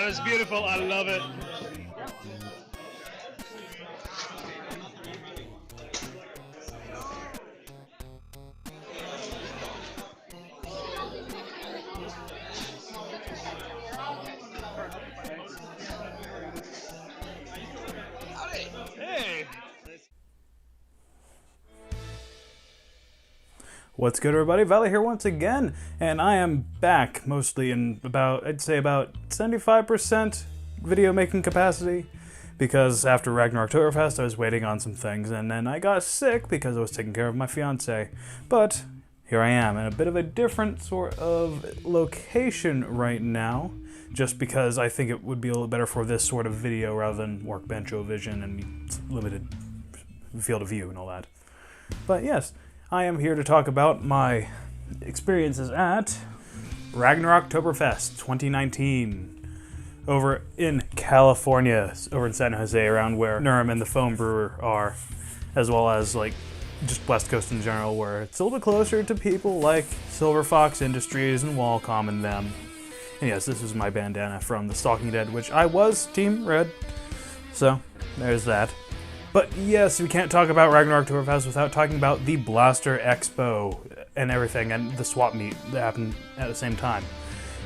That was beautiful. I love it. Hey. What's good, everybody? Valley here once again, and I am back mostly in I'd say about 75% video making capacity, because after Ragnaroktoberfest I was waiting on some things, and then I got sick because I was taking care of my fiance. But here I am in a bit of a different sort of location right now, just because I think it would be a little better for this sort of video rather than workbench vision and limited field of view and all that. But yes, I am here to talk about my experiences at Ragnaroktoberfest 2019 over in California, over in San Jose, around where Nurem and the Foam Brewer are, as well as like just West Coast in general, where it's a little bit closer to people like Silver Fox Industries and Wallcom and them. And yes, this is my bandana from The Stalking Dead, which I was Team Red, so there's that. But yes, we can't talk about Ragnaroktoberfest without talking about the Blaster Expo and everything, and the swap meet that happened at the same time.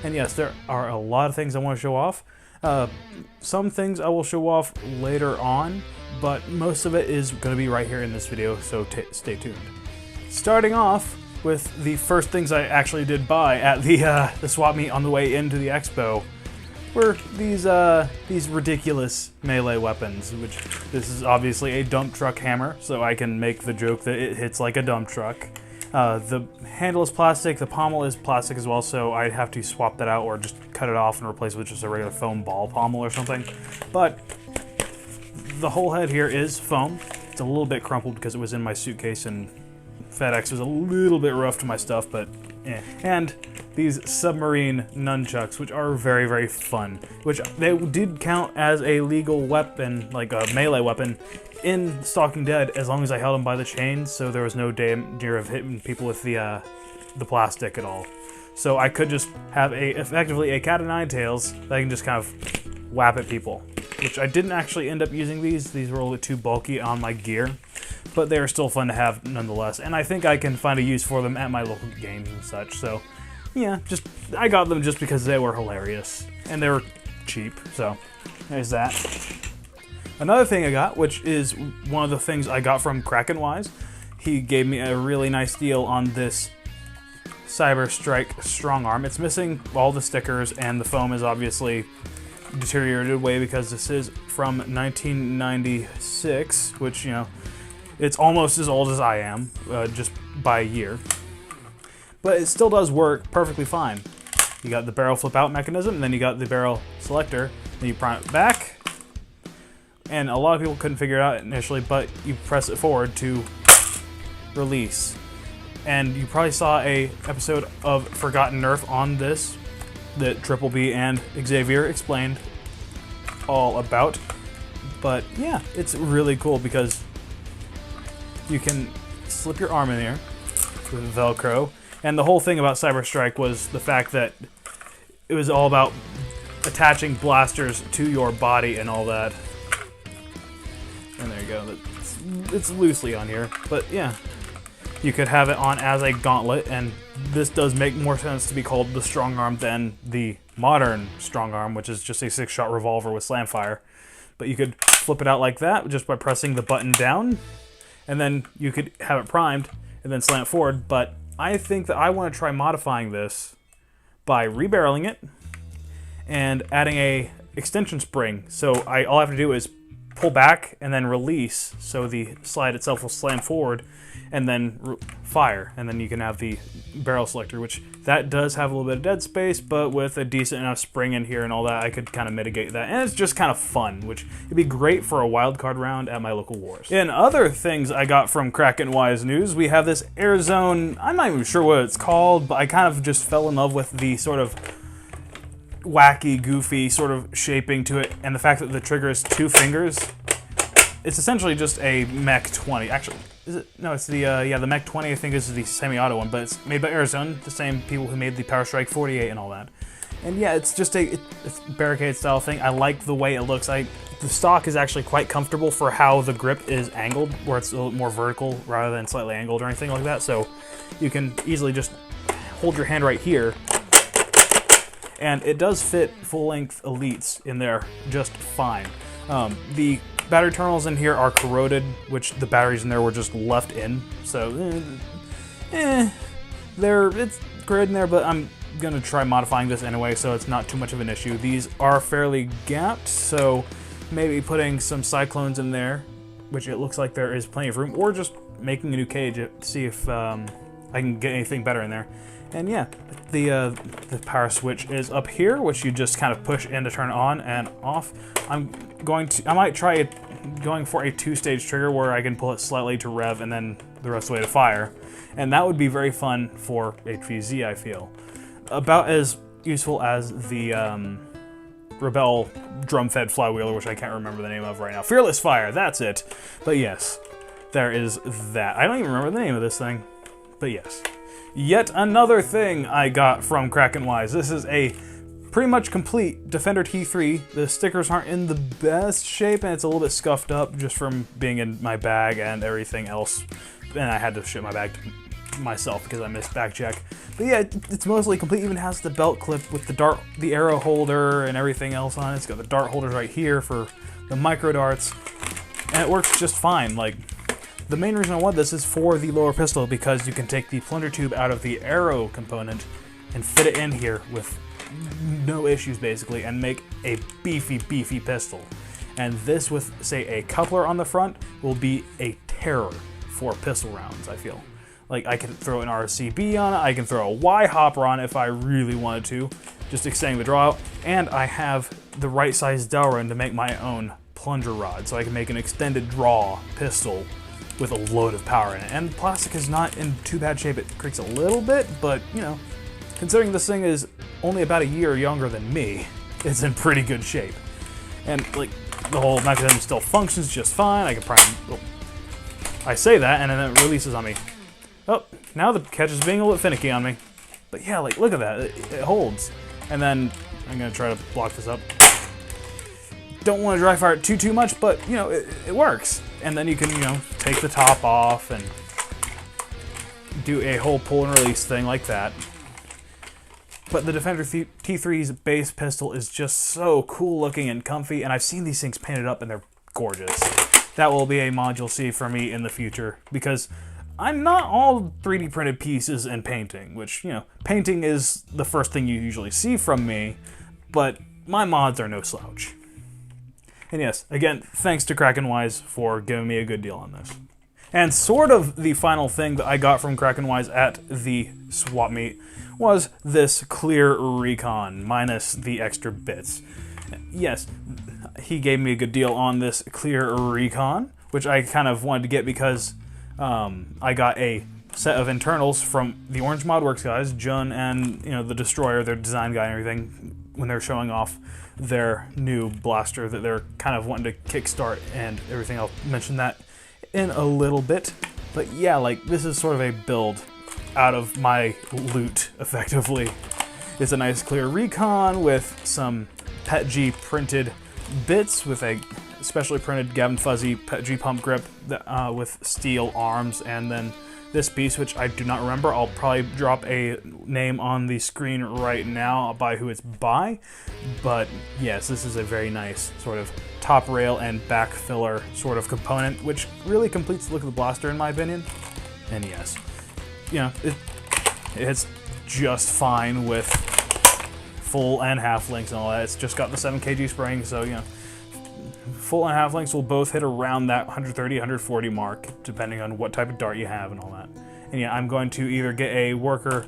And yes, there are a lot of things I want to show off. Some things I will show off later on, but most of it is going to be right here in this video, so stay tuned. Starting off with the first things I actually did buy at the swap meet on the way into the expo were these ridiculous melee weapons, which this is obviously a dump truck hammer, so I can make the joke that it hits like a dump truck. The handle is plastic, the pommel is plastic as well, so I'd have to swap that out or just cut it off and replace it with just a regular foam ball pommel or something. But the whole head here is foam. It's a little bit crumpled because it was in my suitcase and FedEx was a little bit rough to my stuff, but eh. And these submarine nunchucks, which are very, very fun, which they did count as a legal weapon, like a melee weapon, in Stalking Dead, as long as I held them by the chains, so there was no danger of hitting people with the plastic at all. So I could just have effectively a cat of nine tails that I can just kind of whap at people, which I didn't actually end up using these. These were a little bit too bulky on my gear, but they are still fun to have nonetheless, and I think I can find a use for them at my local games and such, so yeah, I got them just because they were hilarious, and they were cheap, so there's that. Another thing I got, which is one of the things I got from Krakenwise, he gave me a really nice deal on this Cyber Strike Strong Arm. It's missing all the stickers, and the foam is obviously deteriorated away because this is from 1996, which, you know, it's almost as old as I am, just by a year. But it still does work perfectly fine. You got the barrel flip out mechanism, and then you got the barrel selector, then you prime it back, and a lot of people couldn't figure it out initially, but you press it forward to release. And you probably saw a episode of Forgotten Nerf on this that Triple B and Xavier explained all about. But yeah, it's really cool because you can slip your arm in here with Velcro. And the whole thing about Cyber Strike was the fact that it was all about attaching blasters to your body and all that. And there you go. It's loosely on here, but yeah. You could have it on as a gauntlet, and this does make more sense to be called the Strong Arm than the modern Strong Arm, which is just a 6-shot revolver with slam fire. But you could flip it out like that just by pressing the button down, and then you could have it primed and then slam it forward. But I think that I want to try modifying this by rebarreling it and adding a extension spring. So all I have to do is pull back and then release, so the slide itself will slam forward and then fire, and then you can have the barrel selector, which that does have a little bit of dead space, but with a decent enough spring in here and all that, I could kind of mitigate that, and it's just kind of fun, which would be great for a wildcard round at my local wars. In other things I got from Krakenwise News, we have this Air Zone, I'm not even sure what it's called, but I kind of just fell in love with the sort of wacky, goofy sort of shaping to it, and the fact that the trigger is 2 fingers. It's essentially just a Mech 20. Actually, is it? No, it's the the Mech 20. I think is the semi-auto one, but it's made by Arizona, the same people who made the Power Strike 48 and all that. And yeah, it's just it's barricade style thing. I like the way it looks. The stock is actually quite comfortable for how the grip is angled, where it's a little more vertical rather than slightly angled or anything like that. So you can easily just hold your hand right here, and it does fit full-length Elites in there just fine. The battery terminals in here are corroded, which the batteries in there were just left in. So, it's corroded in there, but I'm gonna try modifying this anyway, so it's not too much of an issue. These are fairly gapped, so maybe putting some cyclones in there, which it looks like there is plenty of room, or just making a new cage to see if I can get anything better in there. And yeah, the power switch is up here, which you just kind of push in to turn on and off. I might try going for a 2-stage trigger where I can pull it slightly to rev and then the rest of the way to fire. And that would be very fun for HVZ, I feel. About as useful as the Rebel drum-fed flywheeler, which I can't remember the name of right now. Fearless Fire, that's it. But yes, there is that. I don't even remember the name of this thing, but yes. Yet another thing I got from Krakenwise. This is a pretty much complete Defender T3. The stickers aren't in the best shape, and it's a little bit scuffed up just from being in my bag and everything else. And I had to ship my bag to myself because I missed bag check. But yeah, it's mostly complete. It even has the belt clip with the arrow holder and everything else on it. It's got the dart holders right here for the micro darts, and it works just fine. Like, the main reason I want this is for the lower pistol, because you can take the plunger tube out of the arrow component and fit it in here with no issues basically, and make a beefy pistol. And this with, say, a coupler on the front will be a terror for pistol rounds, I feel. Like, I can throw an RCB on it, I can throw a Y-hopper on it if I really wanted to, just extending the draw out, and I have the right size Delrin to make my own plunger rod, so I can make an extended draw pistol with a load of power in it. And plastic is not in too bad shape. It creaks a little bit, but, you know, considering this thing is only about a year younger than me, it's in pretty good shape. And, like, the whole mechanism still functions just fine. I can prime... Oh, I say that, and then it releases on me. Oh, now the catch is being a little finicky on me. But yeah, like, look at that. It holds. And then I'm going to try to block this up. Don't want to dry fire it too much, but, you know, it works. And then you can, you know, take the top off and do a whole pull and release thing like that. But the Defender T3's base pistol is just so cool looking and comfy, and I've seen these things painted up and they're gorgeous. That will be a mod you'll see from me in the future, because I'm not all 3D printed pieces and painting, which, you know, painting is the first thing you usually see from me, but my mods are no slouch. And yes, again, thanks to Krakenwise for giving me a good deal on this. And sort of the final thing that I got from Krakenwise at the swap meet was this clear recon, minus the extra bits. Yes, he gave me a good deal on this clear recon, which I kind of wanted to get because I got a set of internals from the Orange Modworks guys, Jun and, you know, the Destroyer, their design guy and everything, when they're showing off their new blaster that they're kind of wanting to kickstart and everything. I'll mention that in a little bit. But yeah, like, this is sort of a build out of my loot, effectively. It's a nice clear recon with some PETG printed bits with a specially printed Gavin Fuzzy PETG pump grip that, with steel arms, and then this piece, which I do not remember. I'll probably drop a name on the screen right now by who it's by. But yes, this is a very nice sort of top rail and back filler sort of component, which really completes the look of the blaster in my opinion. And yes, you know, it's just fine with full and half links and all that. It's just got the 7 kg spring, so, you know, full and half links will both hit around that 130, 140 mark, depending on what type of dart you have and all that. And yeah, I'm going to either get a worker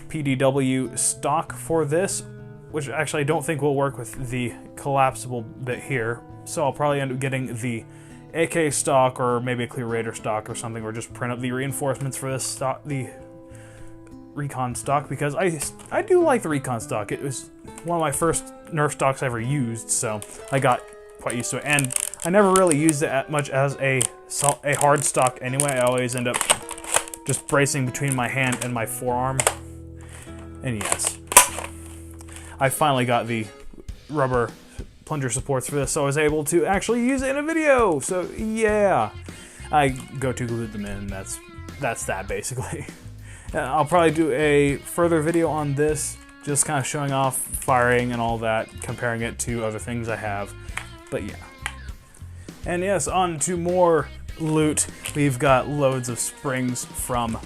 PDW stock for this, which actually I don't think will work with the collapsible bit here, so I'll probably end up getting the AK stock or maybe a Clear Raider stock or something, or just print up the reinforcements for this stock, the Recon stock, because I do like the Recon stock. It was one of my first Nerf stocks I ever used, so I got quite used to it, and I never really used it much as a hard stock anyway. I always end up just bracing between my hand and my forearm. And yes, I finally got the rubber plunger supports for this, so I was able to actually use it in a video. So yeah, I glued them in. That's that basically. I'll probably do a further video on this, just kind of showing off firing and all that, comparing it to other things I have. But yeah. And yes, on to more loot. We've got loads of springs from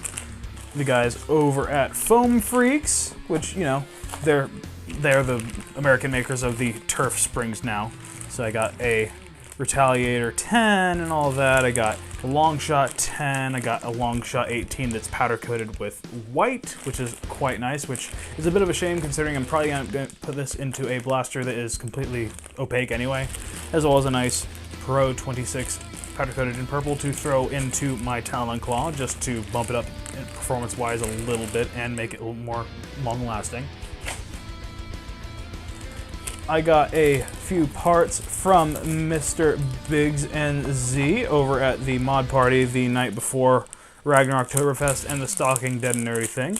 the guys over at Foam Freaks, which, you know, they're the American makers of the turf springs now. So I got a Retaliator 10 and all that. I got a long shot 10. I got a long shot 18 that's powder coated with white, which is quite nice, which is a bit of a shame considering I'm probably going to put this into a blaster that is completely opaque anyway, as well as a nice Pro 26 powder coated in purple to throw into my Talon Claw just to bump it up performance wise a little bit and make it a little more long lasting. I got a few parts from Mr. Biggs and Z over at the mod party the night before Ragnaroktoberfest and the Stalking Dead and everything.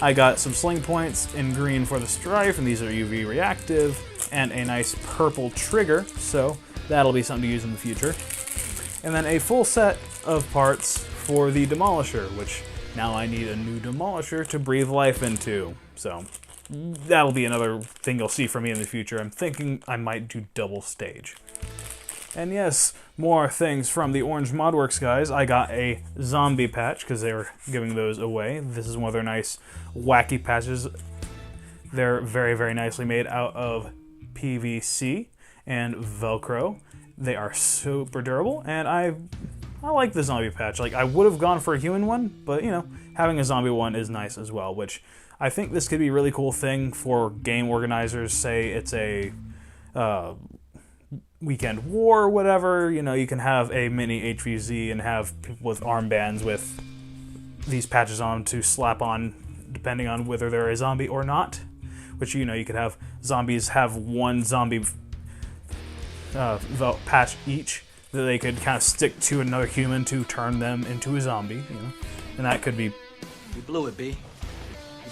I got some sling points in green for the Strife, and these are UV reactive, and a nice purple trigger, so that'll be something to use in the future. And then a full set of parts for the Demolisher, which now I need a new Demolisher to breathe life into, so that'll be another thing you'll see from me in the future. I'm thinking I might do double stage. And yes, more things from the Orange Modworks guys. I got a zombie patch because they were giving those away. This is one of their nice wacky patches. They're very, very nicely made out of PVC and Velcro. They are super durable, and I like the zombie patch. Like, I would have gone for a human one, but you know, having a zombie one is nice as well, which I think this could be a really cool thing for game organizers. Say it's a weekend war or whatever, you know, you can have a mini HVZ and have people with armbands with these patches on to slap on depending on whether they're a zombie or not, which, you know, you could have zombies have one zombie patch each that they could kind of stick to another human to turn them into a zombie, you know, and that could be... You blew it, B.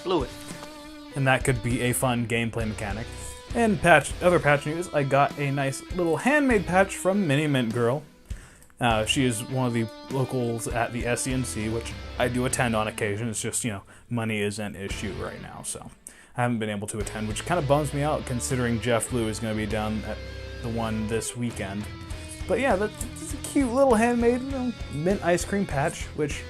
Blew it. And that could be a fun gameplay mechanic. And other patch news, I got a nice little handmade patch from Mini Mint Girl. She is one of the locals at the SCNC, which I do attend on occasion. It's just, you know, money is an issue right now, so I haven't been able to attend, which kind of bums me out considering Jeff Blue is going to be down at the one this weekend. But yeah, that's a cute little handmade, you know, mint ice cream patch, which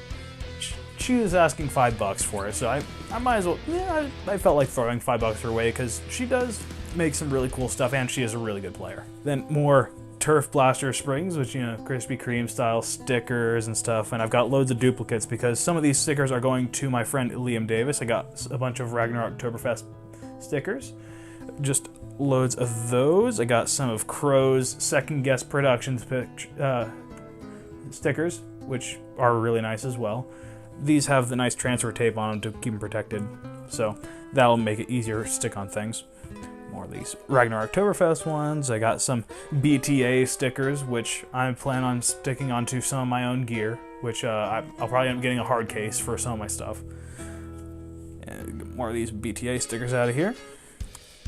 she was asking $5 for it, so I might as well, yeah, I felt like throwing $5 her way because she does make some really cool stuff and she is a really good player. Then more Turf Blaster springs, which, you know, Krispy Kreme style stickers and stuff, and I've got loads of duplicates because some of these stickers are going to my friend Liam Davis. I got a bunch of Ragnaroktoberfest stickers, just loads of those. I got some of Crow's Second Guess Productions stickers, which are really nice as well. These have the nice transfer tape on them to keep them protected, so that'll make it easier to stick on things. More of these Ragnaroktoberfest ones. I got some BTA stickers, which I plan on sticking onto some of my own gear, which I'll probably end up getting a hard case for some of my stuff. And get more of these BTA stickers out of here.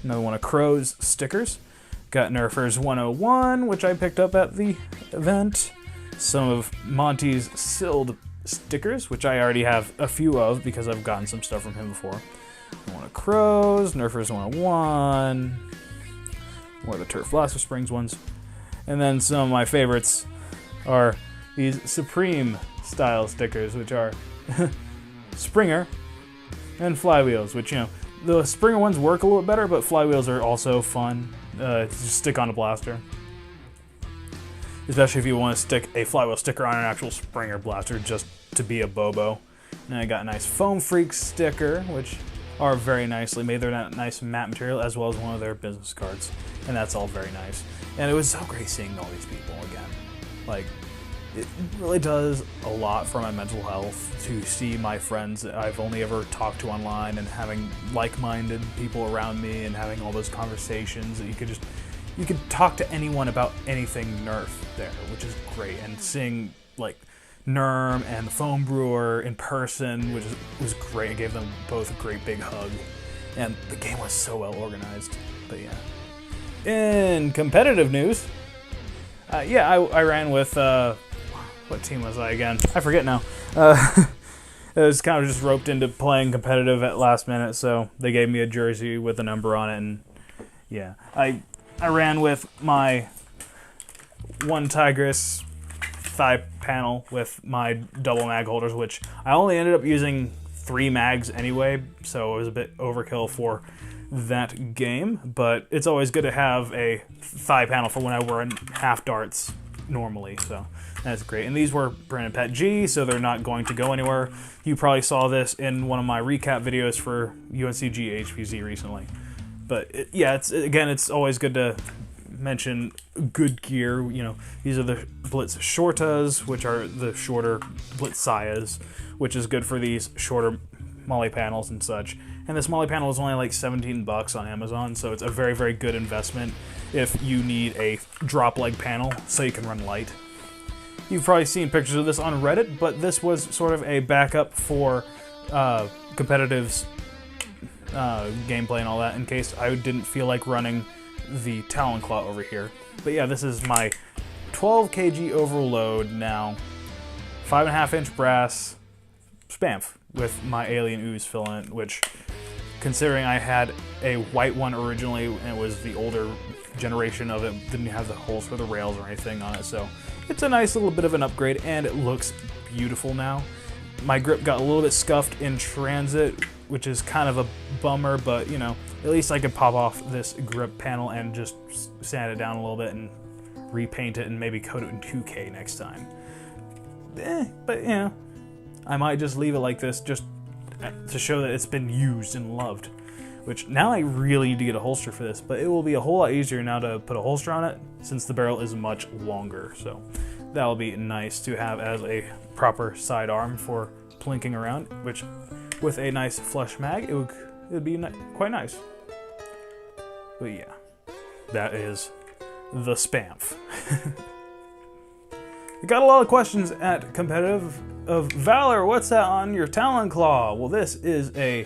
Another one of Crow's stickers. Got Nerfers 101, which I picked up at the event. Some of Monty's Sild stickers, which I already have a few of because I've gotten some stuff from him before. One of Crow's, Nerfers 101, more of the Turf Blaster Springs ones. And then some of my favorites are these Supreme style stickers, which are Springer and Flywheels, which, you know, the Springer ones work a little bit better, but Flywheels are also fun to just stick on a blaster. Especially if you want to stick a Flywheel sticker on an actual Springer blaster just to be a Bobo. And I got a nice Foam Freaks sticker, which are very nicely made. They're that nice matte material, as well as one of their business cards. And that's all very nice. And it was so great seeing all these people again. Like, it really does a lot for my mental health to see my friends that I've only ever talked to online and having like-minded people around me and having all those conversations that you could talk to anyone about anything Nerf there, which is great. And seeing, like, Nerm and the Foam Brewer in person, which was great. I gave them both a great big hug. and the game was so well organized. But yeah. In competitive news, I ran with, what team was I again? I forget now. I was kind of just roped into playing competitive at last minute, so they gave me a jersey with a number on it, and yeah. I ran with my one Tigris thigh panel with my double mag holders, which I only ended up using 3 mags anyway, so it was a bit overkill for that game, but it's always good to have a thigh panel for when I run half darts normally, so that's great. And these were printed PET G, so they're not going to go anywhere. You probably saw this in one of my recap videos for UNCG HPZ recently. But it's always good to mention good gear. You know, these are the Blitz Shortas, which are the shorter Blitz Sayas, which is good for these shorter Molly panels and such. And this Molly panel is only like $17 on Amazon, so it's a very, very good investment if you need a drop leg panel so you can run light. You've probably seen pictures of this on Reddit, but this was sort of a backup for competitive's gameplay and all that in case I didn't feel like running the Talon Claw over here. But yeah, this is my 12 kg overload now, 5.5-inch brass spamf with my Alien Ooze filament, which, considering I had a white one originally and it was the older generation of it, didn't have the holes for the rails or anything on it, so it's a nice little bit of an upgrade and it looks beautiful now. My grip got a little bit scuffed in transit, which is kind of a bummer, but you know, at least I could pop off this grip panel and just sand it down a little bit and repaint it and maybe coat it in 2K next time. But you know, I might just leave it like this just to show that it's been used and loved. Which now I really need to get a holster for this, but it will be a whole lot easier now to put a holster on it since the barrel is much longer. So that'll be nice to have as a proper sidearm for plinking around, which with a nice flush mag, it would be quite nice. But yeah, that is the spamf. We got a lot of questions at competitive of Valor. What's that on your Talon Claw? Well, this is a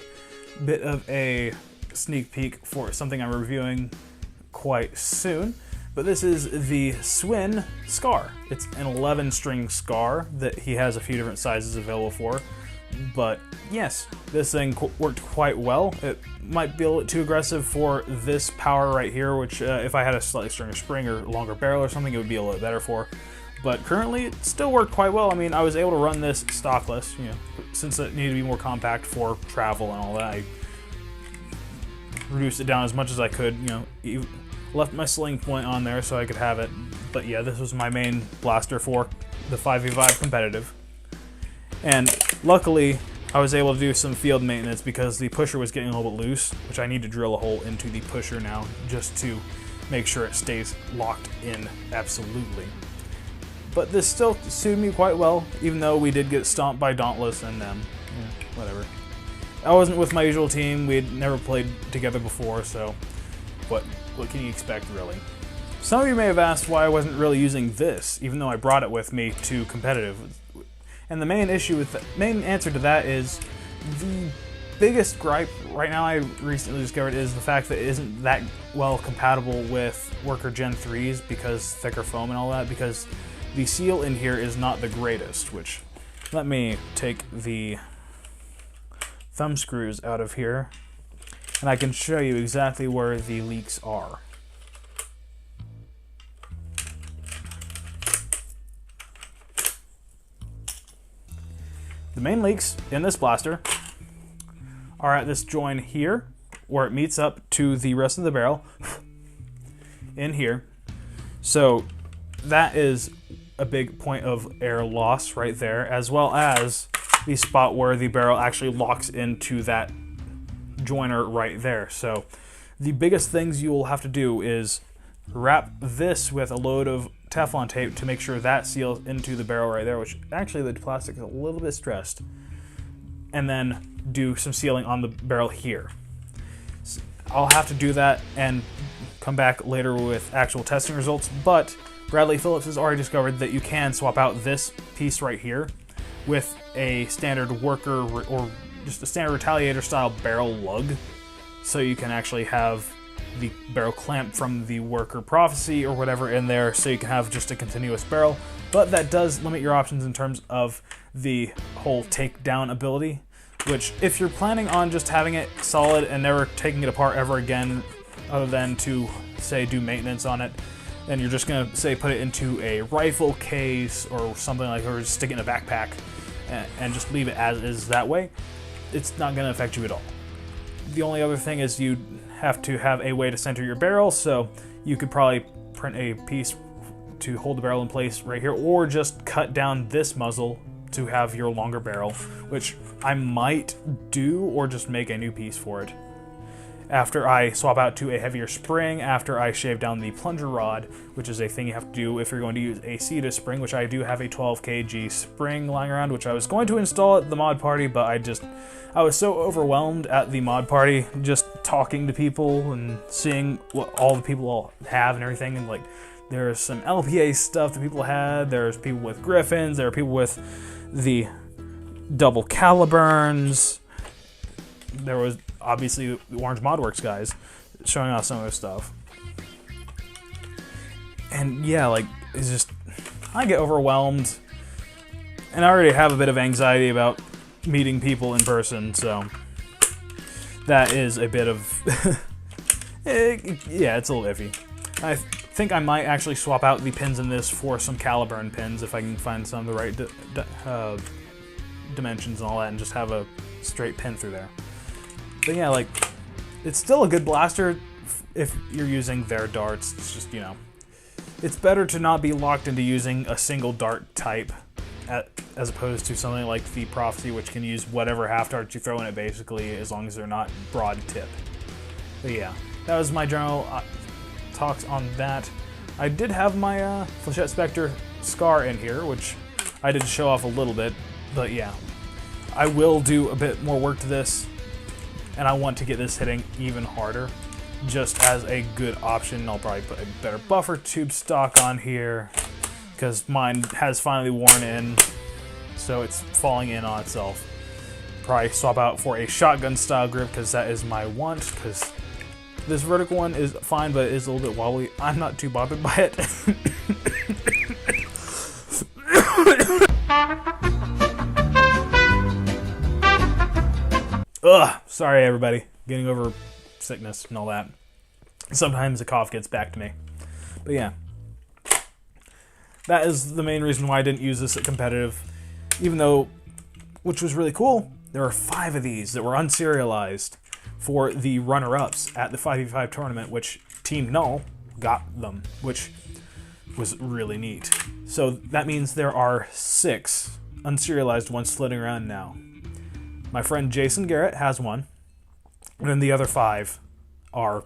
bit of a sneak peek for something I'm reviewing quite soon. But this is the Swin Scar. It's an 11-string Scar that he has a few different sizes available for. But yes, this thing worked quite well. It might be a little too aggressive for this power right here, which if I had a slightly stronger spring or longer barrel or something, it would be a little better for. But currently, it still worked quite well. I mean, I was able to run this stockless, you know, since it needed to be more compact for travel and all that. I reduced it down as much as I could, you know, left my sling point on there so I could have it. But yeah, this was my main blaster for the 5v5 competitive. And luckily, I was able to do some field maintenance because the pusher was getting a little bit loose, which I need to drill a hole into the pusher now just to make sure it stays locked in absolutely. But this still suited me quite well, even though we did get stomped by Dauntless and them. Yeah, whatever. I wasn't with my usual team. We had never played together before, so what can you expect, really? Some of you may have asked why I wasn't really using this, even though I brought it with me to competitive. And the main answer to that is the biggest gripe right now I recently discovered is the fact that it isn't that well compatible with Worker Gen 3s because thicker foam and all that, because the seal in here is not the greatest, which, let me take the thumb screws out of here and I can show you exactly where the leaks are. The main leaks in this blaster are at this join here, where it meets up to the rest of the barrel in here. So that is a big point of air loss right there, as well as the spot where the barrel actually locks into that joiner right there. So the biggest things you will have to do is wrap this with a load of Teflon tape to make sure that seals into the barrel right there, which actually the plastic is a little bit stressed, and then do some sealing on the barrel here. So I'll have to do that and come back later with actual testing results, but Bradley Phillips has already discovered that you can swap out this piece right here with a standard worker or just a standard Retaliator style barrel lug so you can actually have the barrel clamp from the worker prophecy or whatever in there, so you can have just a continuous barrel. But that does limit your options in terms of the whole takedown ability, which if you're planning on just having it solid and never taking it apart ever again, other than to say do maintenance on it, then you're just gonna say put it into a rifle case or something like, or just stick it in a backpack and just leave it as is that way, it's not gonna affect you at all. The only other thing is you have to have a way to center your barrel, so you could probably print a piece to hold the barrel in place right here, or just cut down this muzzle to have your longer barrel, which I might do, or just make a new piece for it. After I swap out to a heavier spring, after I shave down the plunger rod, which is a thing you have to do if you're going to use a CETA spring, which I do have a 12 kg spring lying around, which I was going to install at the mod party, but I was so overwhelmed at the mod party, just talking to people and seeing what all the people all have and everything, and like, there's some LPA stuff that people had, there's people with Griffins, there are people with the double Caliburns, there was obviously the Orange Modworks guys showing off some of their stuff. And yeah, like, it's just, I get overwhelmed, and I already have a bit of anxiety about meeting people in person, so that is a bit of, yeah, it's a little iffy. I think I might actually swap out the pins in this for some Caliburn pins if I can find some of the right dimensions and all that, and just have a straight pin through there. But yeah, like, it's still a good blaster if you're using their darts. It's just, you know, it's better to not be locked into using a single dart type as opposed to something like the Prophecy, which can use whatever half darts you throw in it, basically, as long as they're not broad tip. But yeah, that was my general talks on that. I did have my Flechette Spectre Scar in here, which I did show off a little bit, but yeah. I will do a bit more work to this, and I want to get this hitting even harder, just as a good option. I'll probably put a better buffer tube stock on here, because mine has finally worn in, so it's falling in on itself. Probably swap out for a shotgun style grip, because that is my want, because this vertical one is fine, but it is a little bit wobbly. I'm not too bothered by it. Ugh, sorry everybody. Getting over sickness and all that. Sometimes the cough gets back to me. But yeah. That is the main reason why I didn't use this at competitive. Even though, which was really cool, there were 5 of these that were unserialized for the runner-ups at the 5v5 tournament, which Team Null got them, which was really neat. So that means there are 6 unserialized ones floating around now. My friend Jason Garrett has one, and then the other 5 are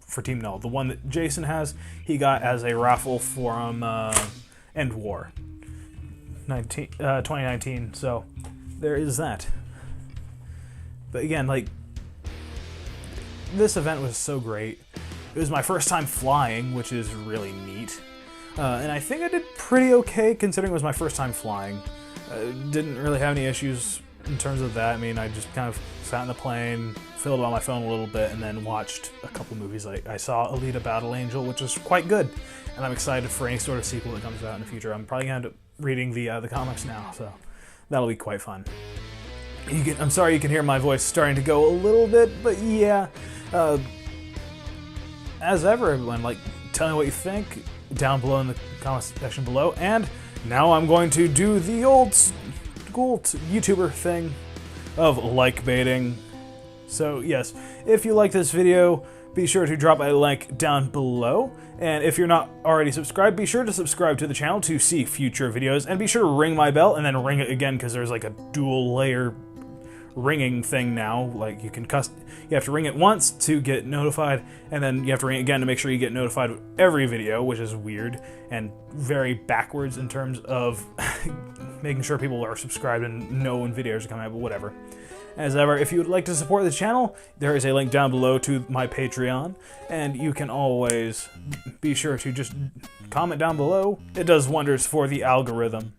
for Team Null. The one that Jason has, he got as a raffle from End War 2019, so there is that. But again, like, this event was so great. It was my first time flying, which is really neat. And I think I did pretty okay considering it was my first time flying. Didn't really have any issues in terms of that. I mean, I just kind of sat in the plane, filled on my phone a little bit, and then watched a couple movies. Like, I saw Alita Battle Angel, which was quite good, and I'm excited for any sort of sequel that comes out in the future. I'm probably going to end up reading the comics now, so that'll be quite fun. I'm sorry you can hear my voice starting to go a little bit, but yeah. As ever, everyone, like, tell me what you think down below in the comment section below. And now I'm going to do the old school YouTuber thing of like baiting. So yes, if you like this video, be sure to drop a like down below. And if you're not already subscribed, be sure to subscribe to the channel to see future videos. And be sure to ring my bell and then ring it again, because there's like a dual layer ringing thing now. Like, you have to ring it once to get notified, and then you have to ring it again to make sure you get notified of every video, which is weird and very backwards in terms of making sure people are subscribed and know when videos are coming out, but whatever. As ever, if you would like to support the channel, there is a link down below to my Patreon, and you can always be sure to just comment down below. It does wonders for the algorithm.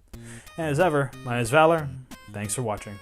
And as ever, my name is Valor. Thanks for watching.